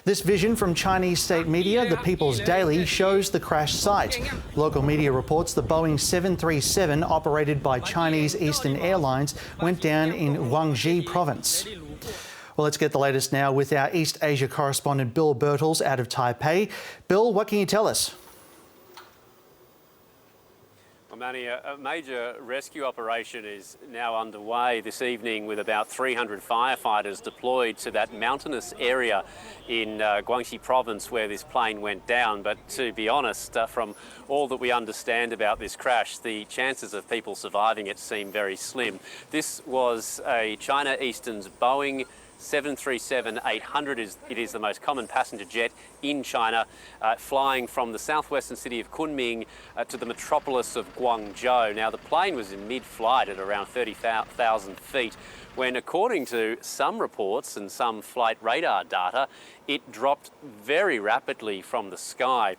This vision from Chinese state media, the People's Daily, shows the crash site. Local media reports the Boeing 737, operated by Chinese Eastern Airlines, went down in Guangxi province. Well, let's get the latest now with our East Asia correspondent Bill Birtles out of Taipei. Bill, what can you tell us? Well, Manny, a major rescue operation is now underway this evening with about 300 firefighters deployed to that mountainous area in Guangxi province where this plane went down. But to be honest, from all that we understand about this crash, the chances of people surviving it seem very slim. This was a China Eastern's Boeing 737-800. It is the most common passenger jet in China, flying from the southwestern city of Kunming to the metropolis of Guangzhou. Now, the plane was in mid-flight at around 30,000 feet when, according to some reports and some flight radar data, it dropped very rapidly from the sky,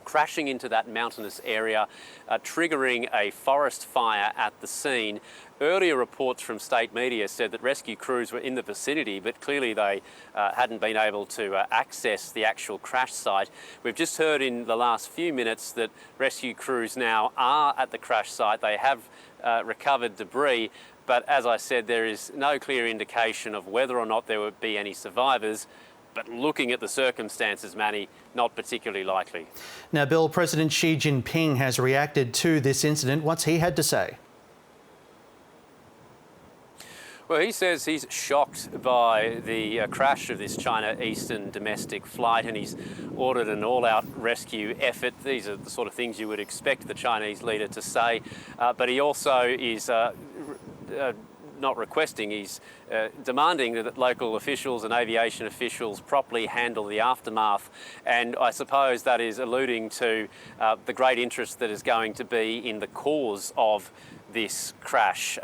crashing into that mountainous area, triggering a forest fire at the scene. Earlier reports from state media said that rescue crews were in the vicinity, but clearly they hadn't been able to access the actual crash site. We've just heard in the last few minutes that rescue crews now are at the crash site. They have recovered debris, but as I said, there is no clear indication of whether or not there would be any survivors. But looking at the circumstances, Manny, not particularly likely. Now, Bill, President Xi Jinping has reacted to this incident. What's he had to say? Well, he says he's shocked by the crash of this China Eastern domestic flight, and he's ordered an all-out rescue effort. These are the sort of things you would expect the Chinese leader to say. But he also is not requesting, he's demanding that local officials and aviation officials properly handle the aftermath. And I suppose that is alluding to the great interest that is going to be in the cause of this crash.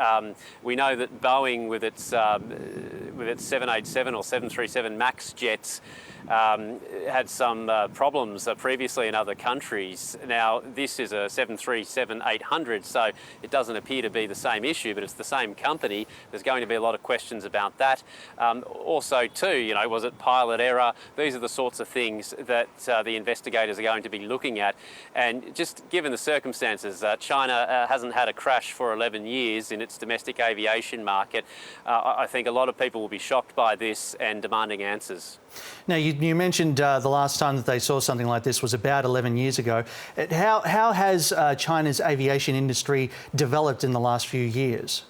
We know that Boeing, with its 787 or 737 MAX jets, had some problems previously in other countries. Now, this is a 737-800, so it doesn't appear to be the same issue, but it's the same company. There's going to be a lot of questions about that. Also, too, was it pilot error? These are the sorts of things that the investigators are going to be looking at. And just given the circumstances, China hasn't had a crash for 11 years in its domestic aviation market. I think a lot of people will be shocked by this and demanding answers. Now, you mentioned the last time that they saw something like this was about 11 years ago. How has China's aviation industry developed in the last few years?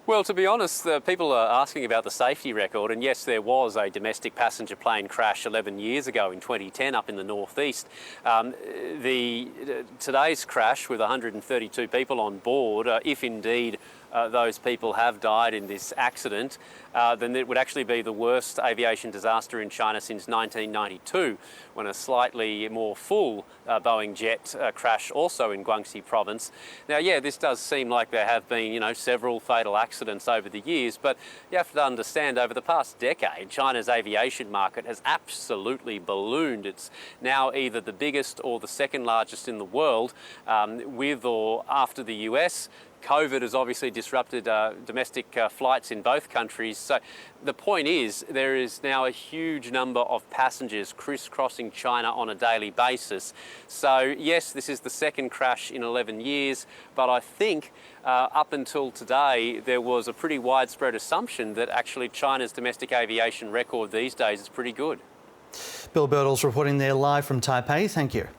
Well, to be honest, people are asking about the safety record, and yes, there was a domestic passenger plane crash 11 years ago in 2010 up in the northeast. Today's crash with 132 people on board, if indeed those people have died in this accident, then it would actually be the worst aviation disaster in China since 1992, when a slightly more full Boeing jet crashed also in Guangxi province. Now, yeah, this does seem like there have been, several fatal accidents over the years, but you have to understand, over the past decade, China's aviation market has absolutely ballooned. It's now either the biggest or the second largest in the world, with or after the US. COVID has obviously disrupted domestic flights in both countries. So the point is, there is now a huge number of passengers crisscrossing China on a daily basis. So yes, this is the second crash in 11 years, but I think up until today, there was a pretty widespread assumption that actually China's domestic aviation record these days is pretty good. Bill Birtles reporting there live from Taipei. Thank you.